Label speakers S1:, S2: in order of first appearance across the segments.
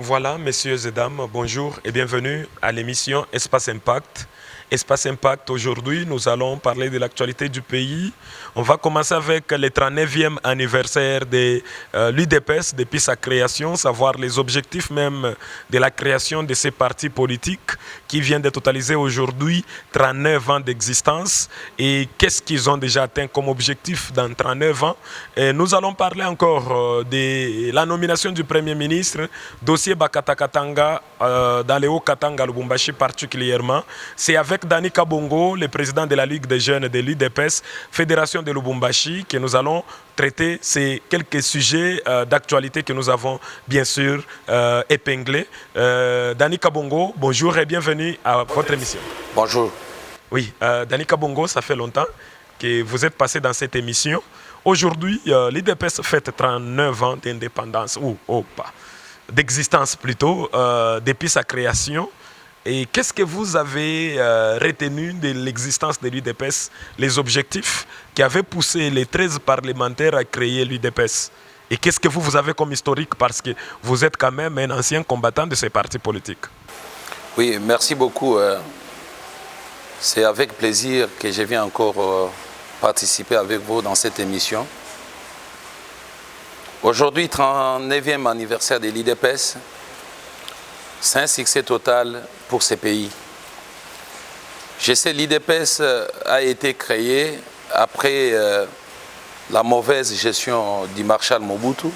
S1: Voilà, messieurs et dames, bonjour et bienvenue à l'émission Espace Impact. Espace Impact, aujourd'hui, nous allons parler de l'actualité du pays. On va commencer avec le 39e anniversaire de l'UDPS depuis sa création, savoir les objectifs même de la création de ces partis politiques qui viennent de totaliser aujourd'hui 39 ans d'existence et qu'est-ce qu'ils ont déjà atteint comme objectif dans 39 ans. Et nous allons parler encore de la nomination du Premier ministre, dossier Bakata Katanga dans le Haut-Katanga, Lubumbashi particulièrement. C'est avec Dani Kabongo, le président de la Ligue des jeunes de l'UDPS, Fédération de Lubumbashi, que nous allons traiter ces quelques sujets d'actualité que nous avons bien sûr épinglés. Dani Kabongo, bonjour et bienvenue à votre émission.
S2: Bonjour.
S1: Oui, Dani Kabongo, ça fait longtemps que vous êtes passé dans cette émission. Aujourd'hui, l'UDPS fête 39 ans d'indépendance, ou pas, d'existence plutôt, depuis sa création. Et qu'est-ce que vous avez retenu de l'existence de l'UDPS, les objectifs qui avaient poussé les 13 parlementaires à créer l'UDPS? Et qu'est-ce que vous avez comme historique, parce que vous êtes quand même un ancien combattant de ces partis politiques?
S2: Oui, merci beaucoup. C'est avec plaisir que je viens encore participer avec vous dans cette émission. Aujourd'hui, 39e anniversaire de l'UDPS. C'est un succès total pour ces pays. Je sais que l'UDPS a été créé après la mauvaise gestion du Marshal Mobutu,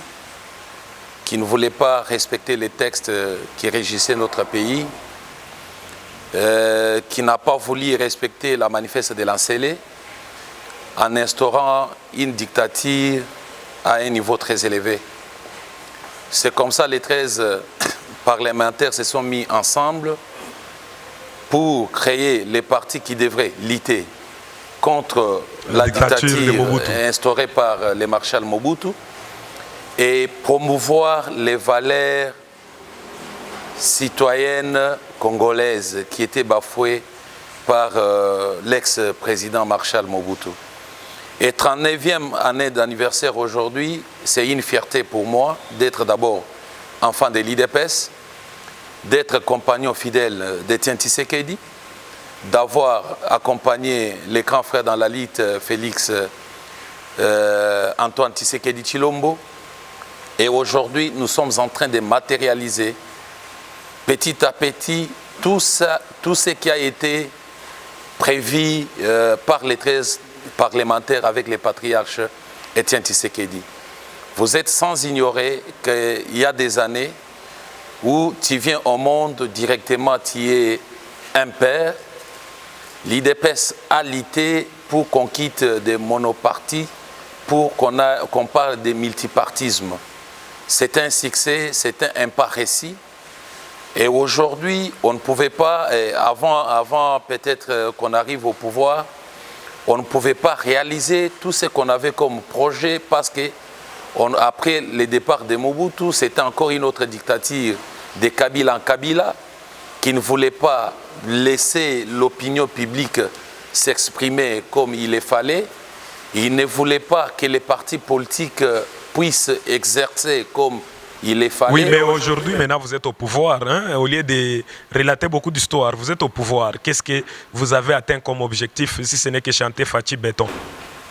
S2: qui ne voulait pas respecter les textes qui régissaient notre pays, qui n'a pas voulu respecter la manifeste de l'Ancélé, en instaurant une dictature à un niveau très élevé. C'est comme ça les 13 parlementaires se sont mis ensemble pour créer les partis qui devraient lutter contre la dictature instaurée par le Marshal Mobutu et promouvoir les valeurs citoyennes congolaises qui étaient bafouées par l'ex-président Marshal Mobutu. Et 39e année d'anniversaire aujourd'hui, c'est une fierté pour moi d'être d'abord enfant de l'UDPS, d'être compagnon fidèle d'Étienne Tshisekedi, d'avoir accompagné les grands frères dans la lutte, Félix Antoine Tshisekedi Tshilombo. Et aujourd'hui, nous sommes en train de matérialiser petit à petit tout ce qui a été prévu par les 13 parlementaires avec les patriarches Étienne Tshisekedi. Vous êtes sans ignorer qu'il y a des années où tu viens au monde directement, tu es un père. L'UDPS a lutté pour qu'on quitte des monopartis, pour qu'on parle de multipartisme. C'est un succès, c'est un pas réussi. Et aujourd'hui, on ne pouvait pas, avant peut-être qu'on arrive au pouvoir, on ne pouvait pas réaliser tout ce qu'on avait comme projet parce que après le départ de Mobutu, c'était encore une autre dictature de Kabila en Kabila qui ne voulait pas laisser l'opinion publique s'exprimer comme il le fallait. Il ne voulait pas que les partis politiques puissent exercer comme il le fallait.
S1: Oui, mais aujourd'hui, maintenant, vous êtes au pouvoir. Hein? Au lieu de relater beaucoup d'histoires, vous êtes au pouvoir. Qu'est-ce que vous avez atteint comme objectif, si ce n'est que chanter Fachi Béton?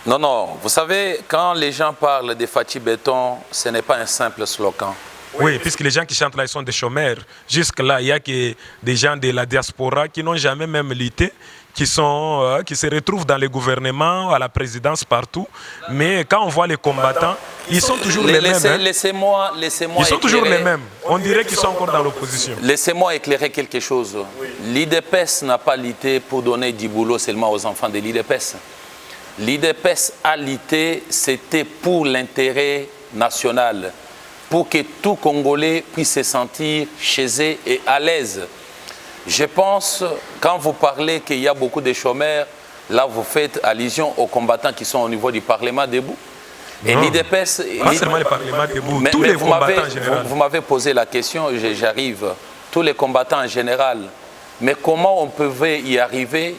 S2: Non, non. Vous savez, quand les gens parlent de Fachi Béton, ce n'est pas un simple slogan.
S1: Oui, puisque les gens qui chantent là, ils sont des chômeurs. Jusque-là, il y a que des gens de la diaspora qui n'ont jamais même lutté, qui se retrouvent dans les gouvernements, à la présidence, partout. Mais quand on voit les combattants, ils sont toujours les mêmes. Hein?
S2: Laissez-moi
S1: ils sont toujours les mêmes. On dirait qu'ils sont encore dans l'opposition.
S2: Laissez-moi éclairer quelque chose. Oui. L'UDPS n'a pas lutté pour donner du boulot seulement aux enfants de l'UDPS. L'UDPS a lutté, c'était pour l'intérêt national, pour que tout Congolais puisse se sentir chez eux et à l'aise. Je pense, quand vous parlez qu'il y a beaucoup de chômeurs, là vous faites allusion aux combattants qui sont au niveau du Parlement debout. Et l'UDPS...
S1: Pas seulement le Parlement debout, tous les combattants en général.
S2: Vous m'avez posé la question, j'arrive. Tous les combattants en général. Mais comment on pouvait y arriver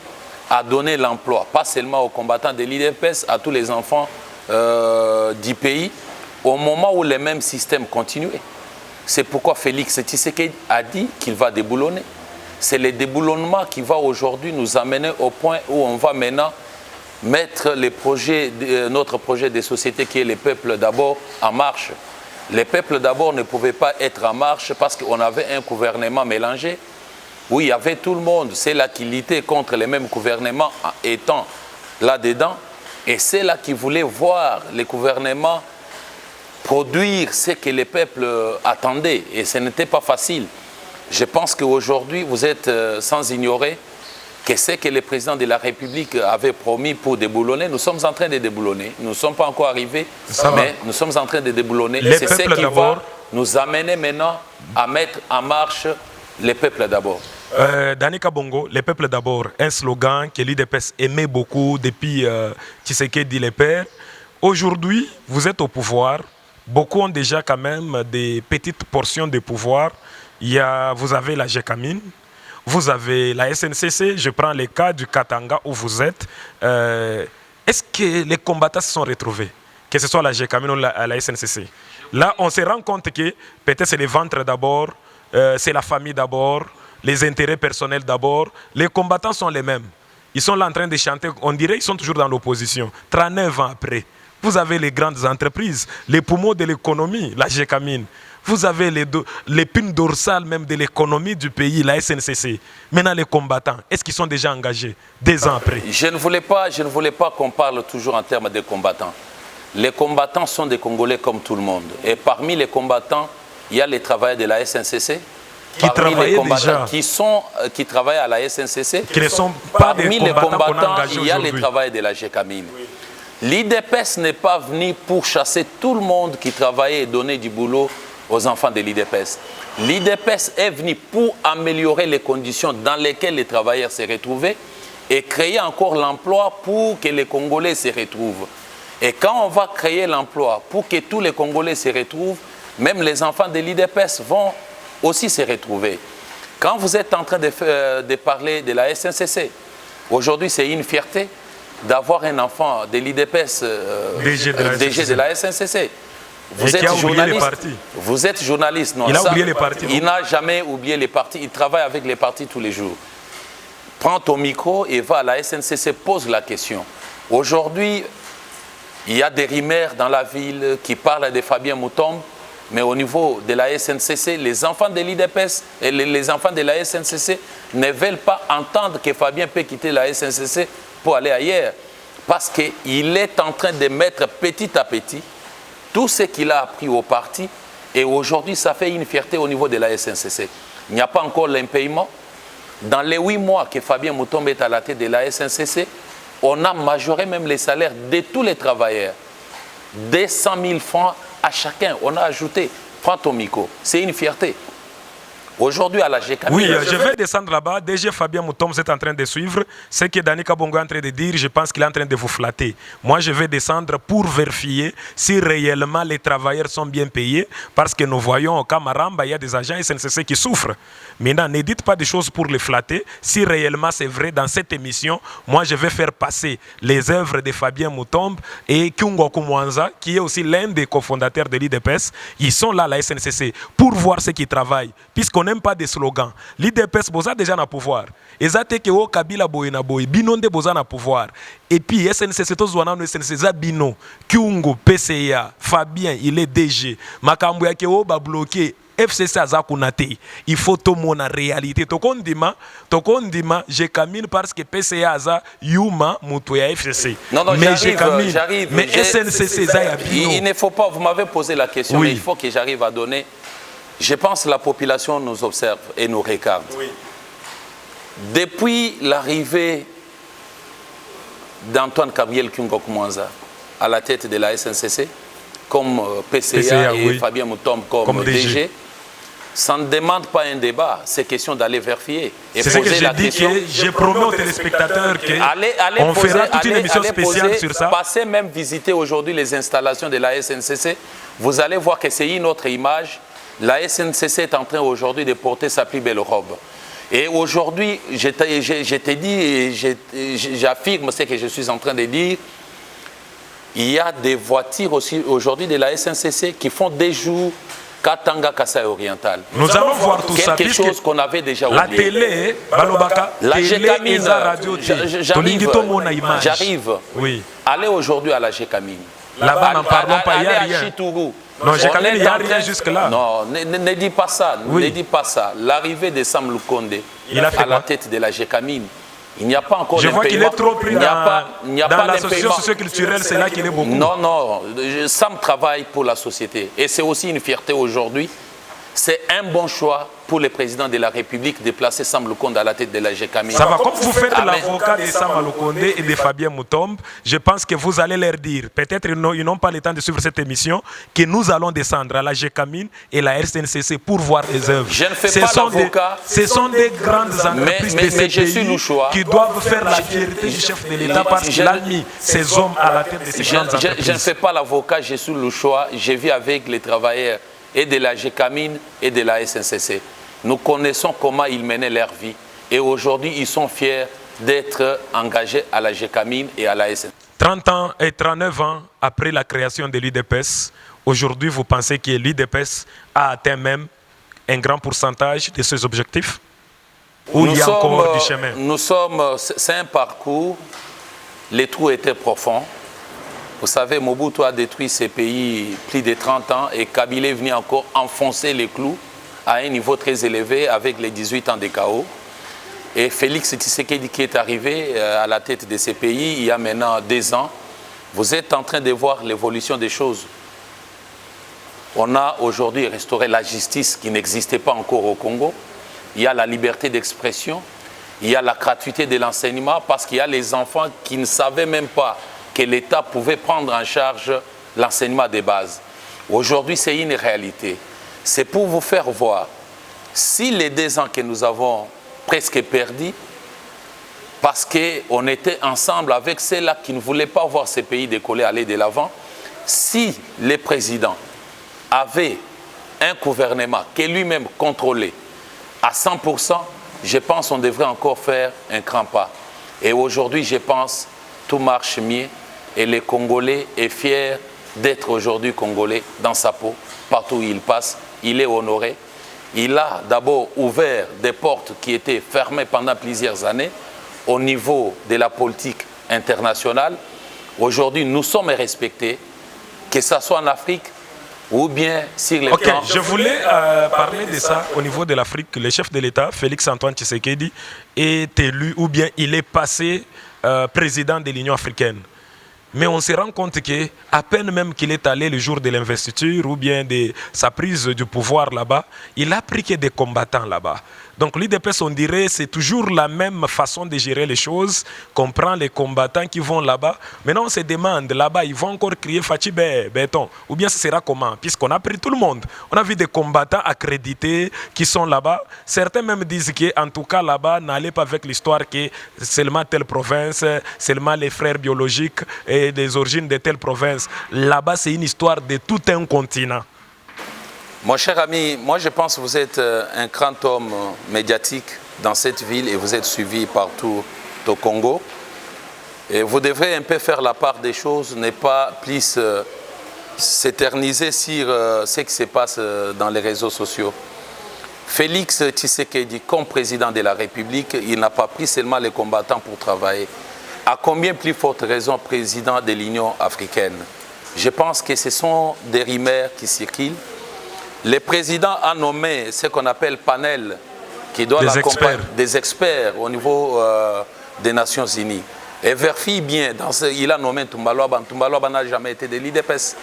S2: à donner l'emploi, pas seulement aux combattants de l'UDPS, à tous les enfants du pays, au moment où les mêmes systèmes continuaient? C'est pourquoi Félix Tshisekedi a dit qu'il va déboulonner. C'est le déboulonnement qui va aujourd'hui nous amener au point où on va maintenant mettre notre projet de société qui est le peuple d'abord en marche. Les peuples d'abord ne pouvaient pas être en marche parce qu'on avait un gouvernement mélangé où il y avait tout le monde. C'est là qui luttait contre les mêmes gouvernements étant là-dedans. Et c'est là qui voulait voir les gouvernements produire ce que les peuples attendaient. Et ce n'était pas facile. Je pense qu'aujourd'hui, vous êtes sans ignorer que ce que le président de la République avait promis pour déboulonner, nous sommes en train de déboulonner. Nous ne sommes pas encore arrivés, mais nous sommes en train de déboulonner. C'est ce qui va nous amener maintenant à mettre en marche les peuples d'abord.
S1: Danika Bongo, les peuples d'abord, un slogan que l'UDPS aimait beaucoup depuis Tshisekedi le père. Aujourd'hui, vous êtes au pouvoir. Beaucoup ont déjà quand même des petites portions de pouvoir. Vous avez la GECAMIN, vous avez la SNCC, je prends le cas du Katanga où vous êtes. Est-ce que les combattants se sont retrouvés, que ce soit la GECAMIN ou la SNCC? Là, on se rend compte que peut-être c'est le ventre d'abord, c'est la famille d'abord, les intérêts personnels d'abord. Les combattants sont les mêmes. Ils sont là en train de chanter, on dirait qu'ils sont toujours dans l'opposition. 39 ans après, vous avez les grandes entreprises, les poumons de l'économie, la GECAMIN. Vous avez l'épine dorsale même de l'économie du pays, la SNCC. Maintenant, les combattants, est-ce qu'ils sont déjà engagés 2 ans après?
S2: Je ne voulais pas qu'on parle toujours en termes de combattants. Les combattants sont des Congolais comme tout le monde. Et parmi les combattants, il y a les travailleurs de la SNCC. Parmi les combattants qui travaillent à la SNCC,
S1: qui ne sont pas
S2: parmi
S1: des
S2: les combattants,
S1: il
S2: y a les travailleurs de la GECAMIN. Oui. L'IDPS n'est pas venu pour chasser tout le monde qui travaillait et donner du boulot aux enfants de l'IDPS. L'IDPS est venu pour améliorer les conditions dans lesquelles les travailleurs se retrouvaient et créer encore l'emploi pour que les Congolais se retrouvent. Et quand on va créer l'emploi pour que tous les Congolais se retrouvent, même les enfants de l'IDPS vont aussi se retrouver. Quand vous êtes en train de parler de la SNCC, aujourd'hui c'est une fierté d'avoir un enfant de l'IDPS DG de la SNCC. Vous êtes journaliste. Vous êtes journaliste, non?
S1: Il a oublié les partis.
S2: Il n'a jamais oublié les partis. Il travaille avec les partis tous les jours. Prends ton micro et va à la SNCC, pose la question. Aujourd'hui, il y a des rumeurs dans la ville qui parlent de Fabien Moutombe, mais au niveau de la SNCC, les enfants de l'IDPS et les enfants de la SNCC ne veulent pas entendre que Fabien peut quitter la SNCC pour aller ailleurs. Parce qu'il est en train de mettre petit à petit tout ce qu'il a appris au parti, et aujourd'hui, ça fait une fierté au niveau de la SNCC. Il n'y a pas encore l'impayement. Dans les 8 mois que Fabien Moutombe est à la tête de la SNCC, on a majoré même les salaires de tous les travailleurs. Des 100 000 francs à chacun. On a ajouté. Prends ton micro. C'est une fierté. Aujourd'hui, à la GECAMIN...
S1: Oui, je vais descendre là-bas. DG Fabien Moutombe, vous êtes en train de suivre. Ce que Danika Bongo est en train de dire, je pense qu'il est en train de vous flatter. Moi, je vais descendre pour vérifier si réellement les travailleurs sont bien payés. Parce que nous voyons au Camaramba, il y a des agents SNCC qui souffrent. Maintenant, ne dites pas des choses pour les flatter. Si réellement c'est vrai, dans cette émission, moi, je vais faire passer les œuvres de Fabien Moutombe et Kyungoku Mwanza, qui est aussi l'un des cofondateurs de l'IDPS. Ils sont là, la SNCC, pour voir ce qu'ils travaillent. Puisqu'on n'aime pas des slogans. L'IDPS, boza déjà na pouvoir. Ezate ke o Kabila boy na boy. Binonde boza na pouvoir. Et puis, SNCC, tous les SNCC, Bino, Kyungo, PCA, Fabien, il est DG. Makambu ya ke o ba bloqué. FCC azakunate. Il faut tout mon réalité. Tokondima, GECAMIN parce que PCA aza Yuma Mutoya FCC.
S2: Non, mais j'arrive.
S1: Mais SNCC Zaya Bino.
S2: Il ne faut pas, vous m'avez posé la question,
S1: oui.
S2: Mais il faut que j'arrive à donner. Je pense que la population nous observe et nous regarde. Oui. Depuis l'arrivée d'Antoine Gabriel Kyungoku Mwanza à la tête de la SNCC, comme PCA et oui. Fabien Moutombe comme DG, ça ne demande pas un débat, c'est question d'aller vérifier.
S1: C'est ce que j'ai dit, que je promets aux téléspectateurs qu'on fera toute une émission spéciale sur ça.
S2: Passez même visiter aujourd'hui les installations de la SNCC, vous allez voir que c'est une autre image. La SNCC est en train aujourd'hui de porter sa plus belle robe. Et aujourd'hui, je te dis, et j'affirme ce que je suis en train de dire, il y a des voitures aussi aujourd'hui de la SNCC qui font des jours Katanga Kasaï oriental.
S1: Nous allons voir tout ça.
S2: Quelque chose qu'on avait déjà oublié.
S1: La télé,
S2: la Gécamine,
S1: j'arrive.
S2: Oui. Allez aujourd'hui à la Gécamine.
S1: Là-bas, n'en parlons pas, il y a
S2: à
S1: rien.
S2: Chitourou.
S1: Non, Gécamine, il n'y a rien jusque-là.
S2: Non, ne dis pas ça.
S1: Oui.
S2: Ne dis pas ça. L'arrivée de Sam Lukonde à la tête de la Gécamine, il n'y a pas encore.
S1: Je vois qu'il est trop pris dans l'association socioculturelle, c'est là qu'il est beaucoup.
S2: Non, non. Sam travaille pour la société. Et c'est aussi une fierté aujourd'hui. C'est un bon choix pour le président de la République de placer Sam Lukonde à la tête de la Gécamine.
S1: Ça va, comme vous faites l'avocat de Sam Lukonde et de Fabien Moutombe, je pense que vous allez leur dire, peut-être ils n'ont pas le temps de suivre cette émission, que nous allons descendre à la Gécamine et la RCNCC pour voir les œuvres.
S2: Je ne fais pas l'avocat.
S1: Ce sont des grandes entreprises de ces pays qui doivent faire la fierté du chef de l'État parce qu'il a mis ces hommes à la tête de ces grandes entreprises.
S2: Je ne fais pas l'avocat, je suis le choix, je vis avec les travailleurs et de la Gécamine et de la SNCC. Nous connaissons comment ils menaient leur vie. Et aujourd'hui, ils sont fiers d'être engagés à la Gécamine et à la SNCC.
S1: 30 ans et 39 ans après la création de l'UDPS, aujourd'hui, vous pensez que l'UDPS a atteint même un grand pourcentage de ses objectifs? Ou il y a encore du chemin?
S2: C'est un parcours. Les trous étaient profonds. Vous savez, Mobutu a détruit ces pays plus de 30 ans et Kabila est venu encore enfoncer les clous à un niveau très élevé avec les 18 ans de chaos. Et Félix Tshisekedi qui est arrivé à la tête de ces pays il y a maintenant 2 ans, vous êtes en train de voir l'évolution des choses. On a aujourd'hui restauré la justice qui n'existait pas encore au Congo. Il y a la liberté d'expression, il y a la gratuité de l'enseignement parce qu'il y a les enfants qui ne savaient même pas que l'État pouvait prendre en charge l'enseignement de base. Aujourd'hui, c'est une réalité. C'est pour vous faire voir, si les 2 ans que nous avons presque perdus, parce qu'on était ensemble avec ceux-là qui ne voulaient pas voir ces pays décoller, aller de l'avant, si les présidents avaient un gouvernement qui est lui-même contrôlé à 100%, je pense qu'on devrait encore faire un grand pas. Et aujourd'hui, je pense tout marche mieux et les Congolais est fier d'être aujourd'hui Congolais dans sa peau, partout où il passe. Il est honoré. Il a d'abord ouvert des portes qui étaient fermées pendant plusieurs années au niveau de la politique internationale. Aujourd'hui, nous sommes respectés, que ce soit en Afrique ou bien sur les plans.
S1: Je voulais parler de ça au niveau de l'Afrique. Le chef de l'État, Félix Antoine Tshisekedi, est élu ou bien il est passé président de l'Union africaine. Mais on se rend compte qu'à peine même qu'il est allé le jour de l'investiture ou bien de sa prise du pouvoir là-bas, il a pris que des combattants là-bas. Donc l'UDPS, on dirait, c'est toujours la même façon de gérer les choses, qu'on prend les combattants qui vont là-bas. Maintenant, on se demande, là-bas, ils vont encore crier Fatibé, béton. Ou bien ce sera comment? Puisqu'on a pris tout le monde. On a vu des combattants accrédités qui sont là-bas. Certains même disent qu'en tout cas, là-bas, n'allez pas avec l'histoire que seulement telle province, seulement les frères biologiques et des origines de telle province. Là-bas, c'est une histoire de tout un continent.
S2: Mon cher ami, moi je pense que vous êtes un grand homme médiatique dans cette ville et vous êtes suivi partout au Congo. Et vous devrez un peu faire la part des choses, ne pas plus s'éterniser sur ce qui se passe dans les réseaux sociaux. Félix Tshisekedi, comme président de la République, il n'a pas pris seulement les combattants pour travailler. À combien plus forte raison président de l'Union africaine? Je pense que ce sont des rumeurs qui circulent. Le président a nommé ce qu'on appelle panel, qui doit des experts au niveau des Nations Unies. Et vérifie bien, il a nommé Tumbaloaba. Tumbaloaba n'a jamais été de l'IDPS.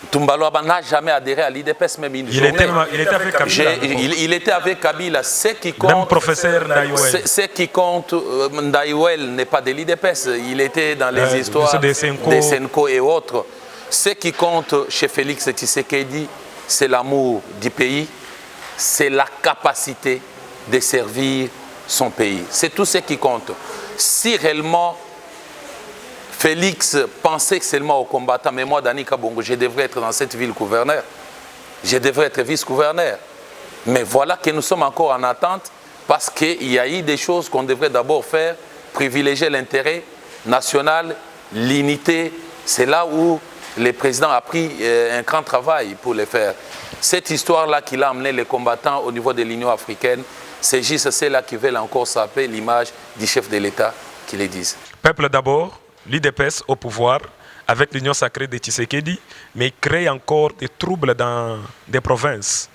S2: Tumbaloaba n'a jamais adhéré à l'IDPS, même une journée.
S1: Il était avec Kabila.
S2: Il était avec Kabila. Ce qui compte,
S1: même professeur Ndayouel.
S2: Ce qui compte, Ndayouel n'est pas de l'IDPS. Il était dans les histoires des Senko et autres. Ce qui compte chez Félix Tshisekedi, c'est l'amour du pays, c'est la capacité de servir son pays. C'est tout ce qui compte. Si réellement Félix pensait seulement aux combattants, mais moi, Dani Kabongo, je devrais être dans cette ville gouverneur. Je devrais être vice-gouverneur. Mais voilà que nous sommes encore en attente parce qu'il y a eu des choses qu'on devrait d'abord faire, privilégier l'intérêt national, l'unité. C'est là où le président a pris un grand travail pour le faire. Cette histoire-là qui a amené les combattants au niveau de l'Union africaine, c'est juste ceux-là qui veulent encore saper l'image du chef de l'État qui les disent.
S1: Peuple d'abord, l'UDPS au pouvoir, avec l'Union sacrée de Tshisekedi, mais il crée encore des troubles dans des provinces.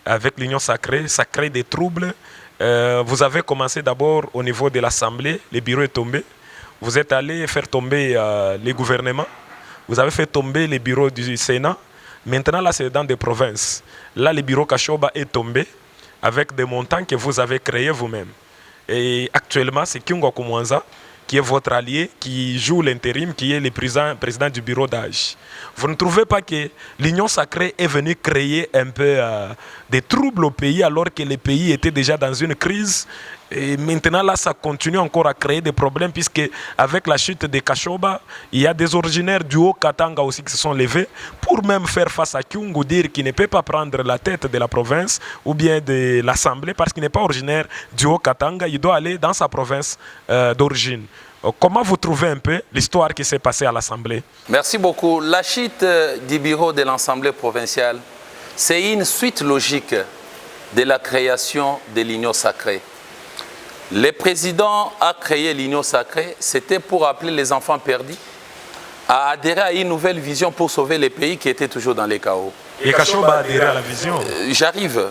S1: Avec l'Union sacrée, ça crée des troubles. Vous avez commencé d'abord au niveau de l'Assemblée, le bureau est tombé. Vous êtes allé faire tomber les gouvernements. Vous avez fait tomber les bureaux du Sénat. Maintenant, là, c'est dans des provinces. Là, le bureau Kashoba est tombé avec des montants que vous avez créés vous-même. Et actuellement, c'est Kyungo Kumwanza qui est votre allié, qui joue l'intérim, qui est le président du bureau d'âge. Vous ne trouvez pas que l'Union sacrée est venue créer un peu des troubles au pays alors que le pays était déjà dans une crise? Et maintenant, là, ça continue encore à créer des problèmes puisque avec la chute de Kashoba, il y a des originaires du Haut-Katanga aussi qui se sont levés pour même faire face à Kyungu, dire qu'il ne peut pas prendre la tête de la province ou bien de l'Assemblée parce qu'il n'est pas originaire du Haut-Katanga, il doit aller dans sa province d'origine. Comment vous trouvez un peu l'histoire qui s'est passée à l'Assemblée?
S2: Merci beaucoup. La chute du bureau de l'Assemblée provinciale, c'est une suite logique de la création de l'Union sacrée. Le président a créé l'Union sacrée, c'était pour appeler les enfants perdus à adhérer à une nouvelle vision pour sauver les pays qui étaient toujours dans les chaos.
S1: Et Kashoba a adhéré à la vision.
S2: J'arrive.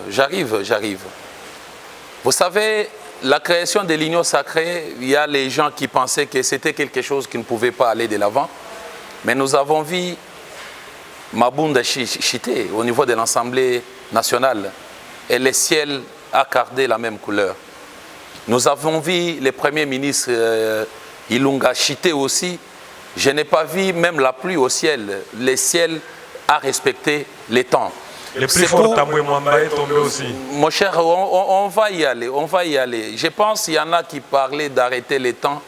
S2: Vous savez, la création de l'Union sacrée, il y a les gens qui pensaient que c'était quelque chose qui ne pouvait pas aller de l'avant. Mais nous avons vu Mabunda chiter au niveau de l'Assemblée nationale et le ciel a gardé la même couleur. Nous avons vu le Premier ministre Ilunga chiter aussi. Je n'ai pas vu même la pluie au ciel. Le ciel a respecté les temps.
S1: Le plus fort Tamboué Mwamba est tombé aussi.
S2: Mon cher, on va y aller. Je pense qu'il y en a qui parlaient d'arrêter les temps,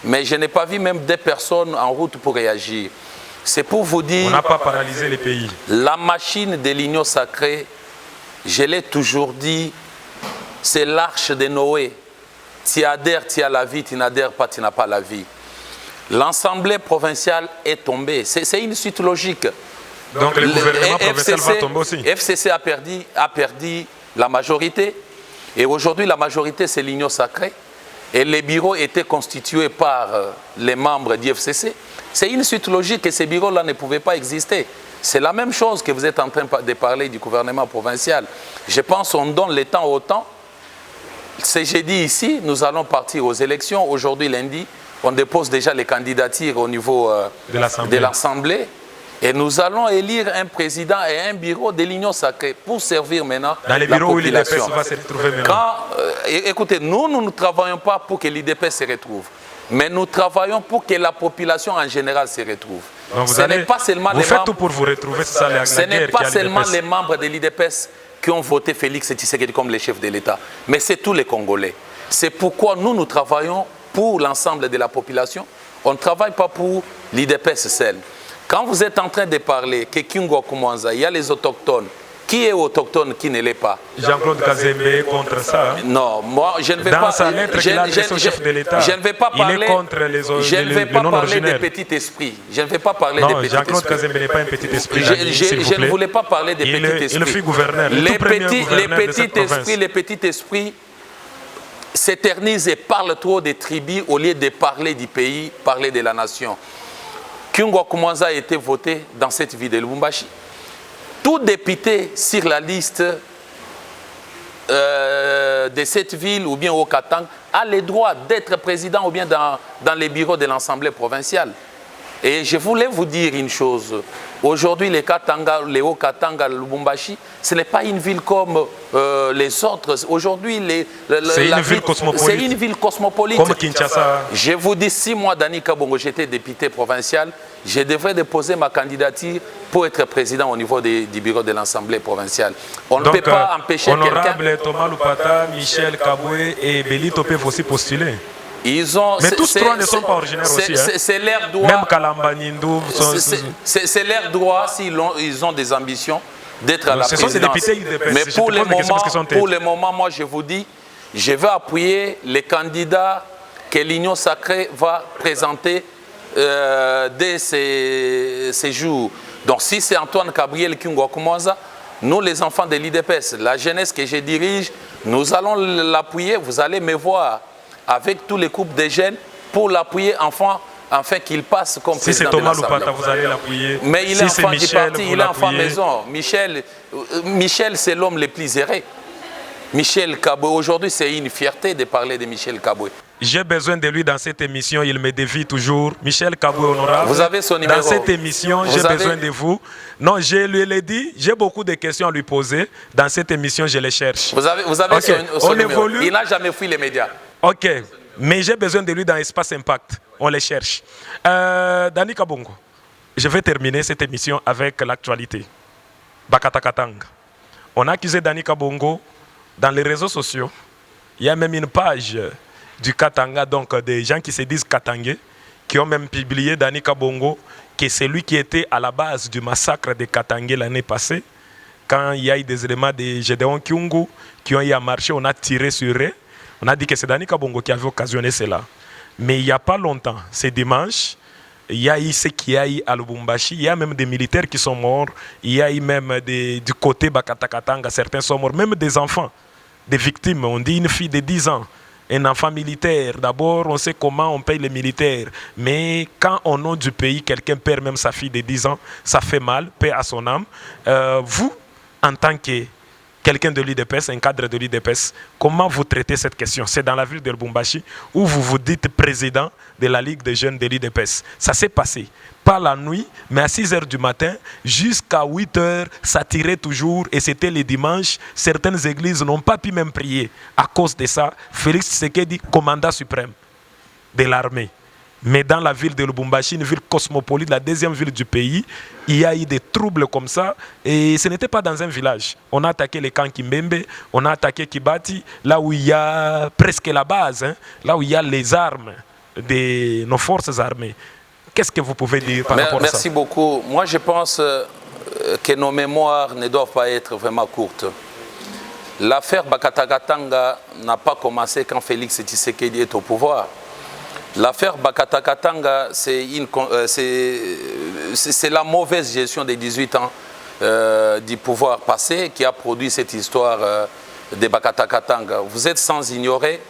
S2: mais je n'ai pas vu même des personnes en route pour réagir. C'est pour vous dire...
S1: On n'a pas paralysé les pays.
S2: La machine de l'Union sacrée, je l'ai toujours dit, c'est l'arche de Noé. Tu adhères, tu as la vie, tu n'adhères pas, tu n'as pas la vie. L'Assemblée provinciale est tombée. C'est une suite logique.
S1: Donc le gouvernement provincial va tomber aussi.
S2: FCC a perdu la majorité. Et aujourd'hui, la majorité, c'est l'Union sacrée. Et les bureaux étaient constitués par les membres du FCC. C'est une suite logique et ces bureaux-là ne pouvaient pas exister. C'est la même chose que vous êtes en train de parler du gouvernement provincial. Je pense qu'on donne le temps au temps. C'est jeudi ici, nous allons partir aux élections. Aujourd'hui, lundi, on dépose déjà les candidatures au niveau de l'Assemblée. Et nous allons élire un président et un bureau de l'Union sacrée pour servir maintenant
S1: dans les bureaux où l'IDPS va se retrouver maintenant.
S2: Écoutez, nous ne travaillons pas pour que l'IDPS se retrouve, mais nous travaillons pour que la population en général se retrouve.
S1: Donc
S2: ce n'est pas seulement
S1: vous faites tout pour vous retrouver, c'est ça la guerre.
S2: Ce n'est pas seulement les membres de l'IDPS qui ont voté Félix Tshisekedi comme le chef de l'État, mais c'est tous les Congolais. C'est pourquoi nous travaillons pour l'ensemble de la population. On ne travaille pas pour l'IDPS seul. Quand vous êtes en train de parler que Kyungo Kumwanza, il y a les autochtones. Qui est autochtone, qui ne l'est pas?
S1: Jean-Claude Kazembe est contre ça.
S2: Non, moi je ne vais
S1: pas...
S2: Dans
S1: sa lettre qu'il a adressée au chef de l'État,
S2: je ne vais pas parler,
S1: il est contre les non-originaires.
S2: Des petits esprits. Je ne vais pas parler des petits esprits.
S1: Jean-Claude Kazembe n'est pas un petit esprit.
S2: Je ne voulais pas parler des petits esprits.
S1: Il fut gouverneur,
S2: les petits esprits s'éternisent et parlent trop des tribus au lieu de parler du pays, parler de la nation. Kyungo Kumwanza a été voté dans cette ville de Lubumbashi. Tout député sur la liste de cette ville ou bien au Katanga a le droit d'être président ou bien dans les bureaux de l'Assemblée provinciale. Et je voulais vous dire une chose. Aujourd'hui, les Haut-Katanga, Lubumbashi, ce n'est pas une ville comme les autres. Aujourd'hui,
S1: c'est une ville cosmopolite.
S2: C'est une ville cosmopolite.
S1: Comme Kinshasa.
S2: Je vous dis, 6 mois d'Annie Kabongo, j'étais député provincial, je devrais déposer ma candidature pour être président au niveau du bureau de l'Assemblée provinciale. On ne peut pas empêcher quelqu'un...
S1: Honorable Thomas Lupata, Michel Kaboué et Belito peuvent aussi postuler. Mais tous trois ne sont pas originaires aussi.
S2: C'est leur droit.
S1: Même Kalamba Nindou.
S2: C'est leur droit s'ils ont des ambitions d'être à la présidence.
S1: Ce sont des députés.
S2: Mais pour le moment, moi je vous dis, je vais appuyer les candidats que l'Union sacrée va présenter dès ces jours. Donc si c'est Antoine Gabriel Kyungo Kumwanza, nous les enfants de l'IDPS, la jeunesse que je dirige, nous allons l'appuyer, vous allez me voir avec tous les groupes de jeunes pour l'appuyer afin qu'il passe comme président de l'Assemblée.
S1: Si c'est Thomas Lupata, vous allez l'appuyer.
S2: Mais il est enfant du parti, il est enfant maison. Michel, c'est l'homme le plus erré. Michel Kaboué, aujourd'hui c'est une fierté de parler de Michel Kaboué.
S1: J'ai besoin de lui dans cette émission, il me dévie toujours. Michel Kaboué honorable.
S2: Vous avez son numéro.
S1: Dans cette émission, j'ai besoin de vous. Non, je lui l'ai dit, j'ai beaucoup de questions à lui poser. Dans cette émission, je les cherche.
S2: Vous avez okay. son numéro. Il n'a jamais fui les médias.
S1: Ok, mais j'ai besoin de lui dans Espace Impact. On les cherche. Dani Kabongo, je vais terminer cette émission avec l'actualité. Bakata Katanga. On a accusé Dani Kabongo dans les réseaux sociaux. Il y a même une page du Katanga, donc des gens qui se disent Katangais, qui ont même publié Dani Kabongo, que c'est lui qui était à la base du massacre de Katangais l'année passée. Quand il y a eu des éléments de Gédéon Kyungu qui ont eu à marcher, on a tiré sur eux. On a dit que c'est Dani Kabongo qui avait occasionné cela. Mais il n'y a pas longtemps, c'est dimanche, il y a eu ce qu'il y a eu à Lubumbashi, il y a même des militaires qui sont morts, il y a eu même du côté Bakata Katanga, certains sont morts, même des enfants, des victimes. On dit une fille de 10 ans, un enfant militaire. D'abord, on sait comment on paye les militaires. Mais quand au nom du pays, quelqu'un perd même sa fille de 10 ans, ça fait mal, paix à son âme. Vous, en tant que quelqu'un de l'IDPS, un cadre de l'IDPS, comment vous traitez cette question? C'est dans la ville de Lubumbashi où vous vous dites président de la Ligue des jeunes de l'IDPS. Ça s'est passé, pas la nuit, mais à 6 h du matin, jusqu'à 8 h, ça tirait toujours et c'était les dimanches. Certaines églises n'ont pas pu même prier. À cause de ça, Félix Tshisekedi, commandant suprême de l'armée. Mais dans la ville de Lubumbashi, une ville cosmopolite, la deuxième ville du pays, il y a eu des troubles comme ça. Et ce n'était pas dans un village. On a attaqué les camps Kimbembe, on a attaqué Kibati, là où il y a presque la base, hein, là où il y a les armes de nos forces armées. Qu'est-ce que vous pouvez dire par rapport à ça?
S2: Merci beaucoup. Moi, je pense que nos mémoires ne doivent pas être vraiment courtes. L'affaire Bakata Katanga n'a pas commencé quand Félix Tshisekedi est au pouvoir. L'affaire Bakata Katanga, c'est la mauvaise gestion des 18 ans du pouvoir passé qui a produit cette histoire de Bakata Katanga. Vous êtes sans ignorer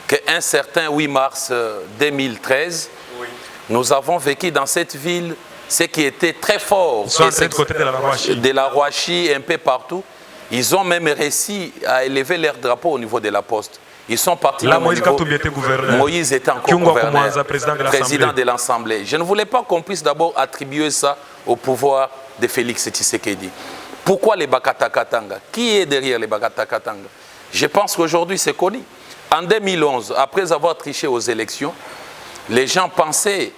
S2: qu'un certain 8 mars 2013, oui, nous avons vécu dans cette ville ce qui était très fort.
S1: Côté de
S2: la Rouachi, un peu partout. Ils ont même réussi à élever leur drapeau au niveau de la poste. Ils sont partis
S1: là, Moïse
S2: était encore gouverneur, président de l'Assemblée. Je ne voulais pas qu'on puisse d'abord attribuer ça au pouvoir de Félix Tshisekedi. Pourquoi les Bakata Katanga? Qui est derrière les Bakata Katanga? Je pense qu'aujourd'hui c'est connu. En 2011, après avoir triché aux élections, les gens pensaient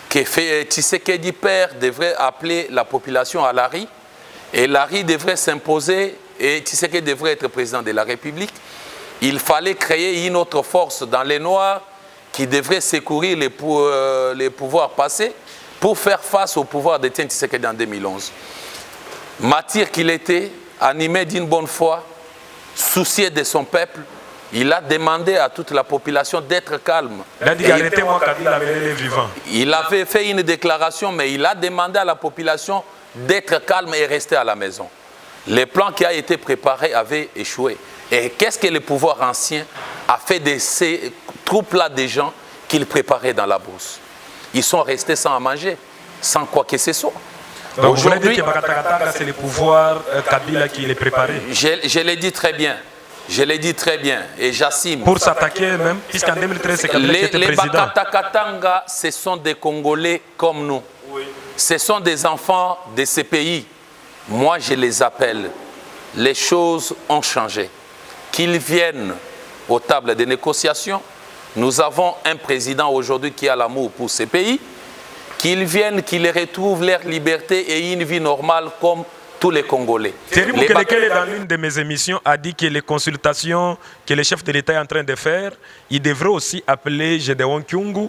S2: que Tshisekedi père devrait appeler la population à la rue et la rue devrait s'imposer et Tshisekedi devrait être président de la République. Il fallait créer une autre force dans les Noirs qui devrait secourir les pouvoirs passés pour faire face au pouvoir de Tshisekedi en 2011. Martyr qu'il était, animé d'une bonne foi, soucié de son peuple, il a demandé à toute la population d'être calme.
S1: Il a dit arrêtez-moi Kabila avec les vivants.
S2: Il avait fait une déclaration, mais il a demandé à la population d'être calme et rester à la maison. Les plans qui ont été préparés avaient échoué. Et qu'est-ce que le pouvoir ancien a fait de ces troupes-là des gens qu'il préparait dans la bourse? Ils sont restés sans manger, sans quoi que ce soit.
S1: Donc vous voulez dire que Bakata Katanga, c'est le pouvoir Kabila qui les préparait?
S2: Je l'ai dit très bien. Je l'ai dit très bien. Et j'assume.
S1: Pour s'attaquer même, puisqu'en 2013, c'est Kabila qui était président.
S2: Les Bakata Katanga, ce sont des Congolais comme nous. Oui. Ce sont des enfants de ces pays. Moi, je les appelle. Les choses ont changé. Qu'ils viennent aux tables de négociation. Nous avons un président aujourd'hui qui a l'amour pour ces pays. Qu'ils viennent, qu'ils retrouvent leur liberté et une vie normale comme tous les Congolais.
S1: Thierry Mukelekele, dans l'une de mes émissions, a dit que les consultations que le chef de l'État est en train de faire, il devrait aussi appeler Gédéon Kyungu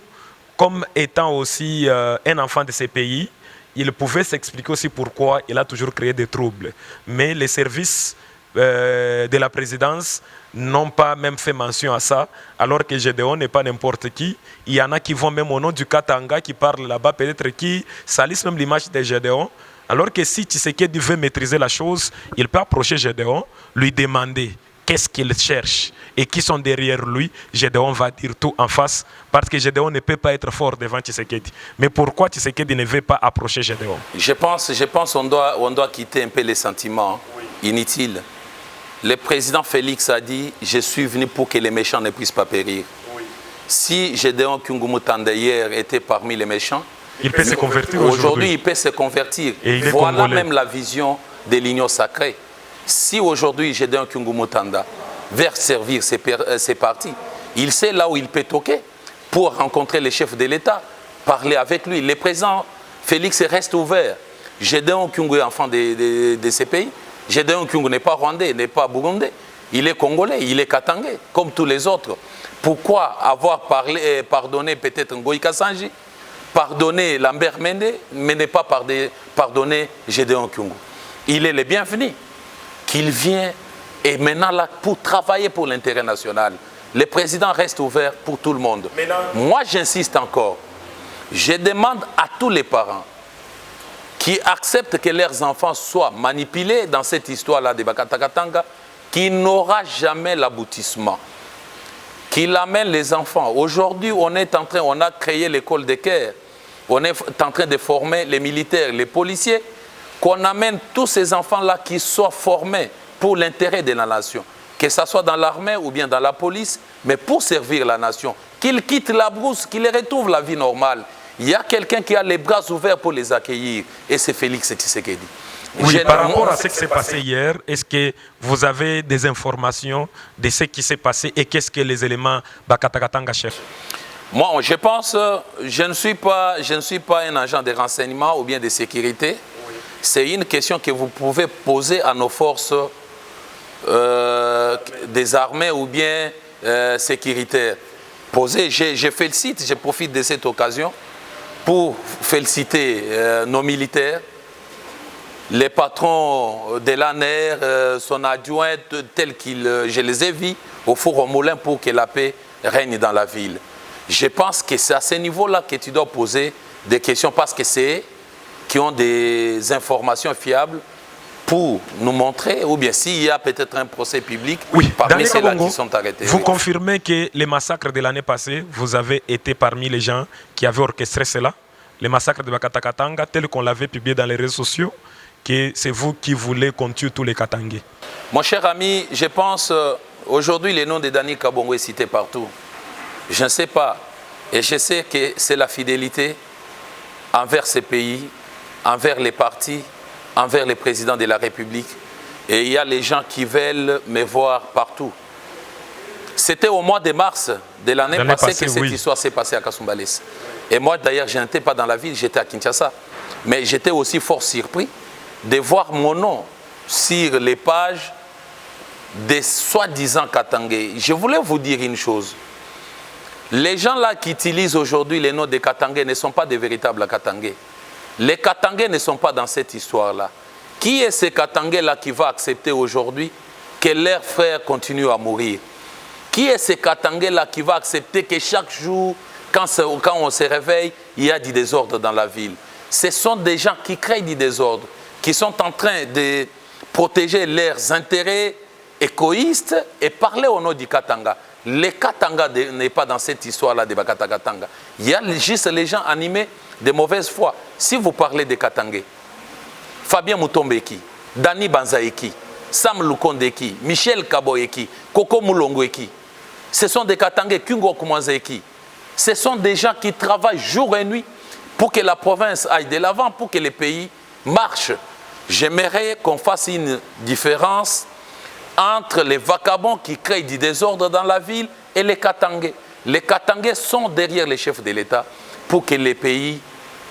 S1: comme étant aussi un enfant de ces pays. Il pouvait s'expliquer aussi pourquoi il a toujours créé des troubles. Mais les services de la présidence n'ont pas même fait mention à ça, alors que Gédéon n'est pas n'importe qui. Il y en a qui vont même au nom du Katanga, qui parlent là-bas, peut-être qui salissent même l'image de Gédéon, Alors que si Tshisekedi veut maîtriser la chose, il peut approcher Gédéon, lui demander qu'est-ce qu'il cherche et qui sont derrière lui. Gédéon va dire tout en face parce que Gédéon ne peut pas être fort devant Tshisekedi. Mais pourquoi Tshisekedi ne veut pas approcher Gédéon?
S2: Je pense on doit quitter un peu les sentiments inutiles. Le président Félix a dit « Je suis venu pour que les méchants ne puissent pas périr ». Si Gédéon Kyungu Mutanda hier était parmi les méchants,
S1: il peut se convertir
S2: aujourd'hui. Il peut se convertir.
S1: Et il est
S2: voilà
S1: congolais.
S2: Même la vision de l'union sacrée. Si aujourd'hui Gédéon Kyungu Mutanda veut servir ses partis, il sait là où il peut toquer pour rencontrer les chefs de l'État, parler avec lui. Le président Félix reste ouvert. Gédéon Kyungu est enfant de ces pays. Gédéon Kyungu n'est pas rwandais, n'est pas burundais. Il est congolais, il est katangais, comme tous les autres. Pourquoi avoir pardonné peut-être Ngoï Kassanji, pardonner Lambert Mende, mais ne pas pardonner Gédéon Kyungu? Il est le bienvenu. Qu'il vient et maintenant là pour travailler pour l'intérêt national. Le président reste ouvert pour tout le monde. Moi, j'insiste encore. Je demande à tous les parents qui acceptent que leurs enfants soient manipulés dans cette histoire-là de Bakatakatanga, qui n'aura jamais l'aboutissement. Qu'il amène les enfants. Aujourd'hui, on a créé l'école de Caire. On est en train de former les militaires, les policiers. Qu'on amène tous ces enfants-là qui soient formés pour l'intérêt de la nation. Que ce soit dans l'armée ou bien dans la police, mais pour servir la nation. Qu'ils quittent la brousse, qu'ils retrouvent la vie normale. Il y a quelqu'un qui a les bras ouverts pour les accueillir. Et c'est Félix Tshisekedi.
S1: Oui, par rapport à ce qui s'est passé hier, est-ce que vous avez des informations de ce qui s'est passé et qu'est-ce que les éléments Bakatakatanga cherchent?
S2: Moi, je pense, je ne suis pas un agent de renseignement ou bien de sécurité. C'est une question que vous pouvez poser à nos forces des armées ou bien sécuritaires. Je félicite, je profite de cette occasion pour féliciter nos militaires, les patrons de l'ANR, son adjoint, tel qu'il, je les ai vus au four au moulin pour que la paix règne dans la ville. Je pense que c'est à ce niveau-là que tu dois poser des questions parce que c'est qui ont des informations fiables pour nous montrer, ou bien s'il y a peut-être un procès public, parmi ceux-là qui sont arrêtés.
S1: Vous confirmez que les massacres de l'année passée, vous avez été parmi les gens qui avaient orchestré cela? Les massacres de Bakatakatanga, tels qu'on l'avait publié dans les réseaux sociaux, que c'est vous qui voulez qu'on tue tous les Katangais?
S2: Mon cher ami, je pense, aujourd'hui, le nom de Dani Kabongo est cité partout. Je ne sais pas, et je sais que c'est la fidélité envers ces pays, envers les partis, envers les présidents de la République. Et il y a les gens qui veulent me voir partout. C'était au mois de mars de l'année passée que cette histoire s'est passée à Kasumbalès. Et moi, d'ailleurs, je n'étais pas dans la ville, j'étais à Kinshasa. Mais j'étais aussi fort surpris de voir mon nom sur les pages des soi-disant Katangais. Je voulais vous dire une chose. Les gens là qui utilisent aujourd'hui les noms des Katangais ne sont pas des véritables Katangais. Les Katangais ne sont pas dans cette histoire-là. Qui est ce Katangais-là qui va accepter aujourd'hui que leurs frères continuent à mourir? Qui est ce Katangais-là qui va accepter que chaque jour, quand on se réveille, il y a du désordre dans la ville? Ce sont des gens qui créent du désordre, qui sont en train de protéger leurs intérêts égoïstes et parler au nom du Katanga. Le Katanga n'est pas dans cette histoire-là de Bakatakatanga. Il y a juste les gens animés de mauvaise foi. Si vous parlez de Katangais, Fabien Mutombeki, Dani Banzaeki, Sam Lukondeki, Michel Kaboeki, Koko Moulongoeki, ce sont des Katangais, Kungo Kumanzeki. Ce sont des gens qui travaillent jour et nuit pour que la province aille de l'avant, pour que le pays marche. J'aimerais qu'on fasse une différence entre les vagabonds qui créent du désordre dans la ville et les Katangais. Les Katangais sont derrière les chefs de l'État pour que le pays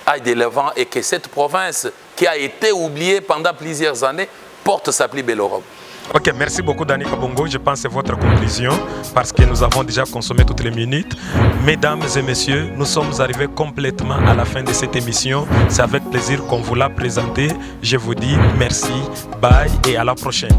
S2: aille de l'avant et que cette province qui a été oubliée pendant plusieurs années porte sa plus belle robe.
S1: Ok, merci beaucoup Dani Kabongo. Je pense que c'est votre conclusion parce que nous avons déjà consommé toutes les minutes. Mesdames et messieurs, nous sommes arrivés complètement à la fin de cette émission. C'est avec plaisir qu'on vous l'a présenté. Je vous dis merci, bye et à la prochaine.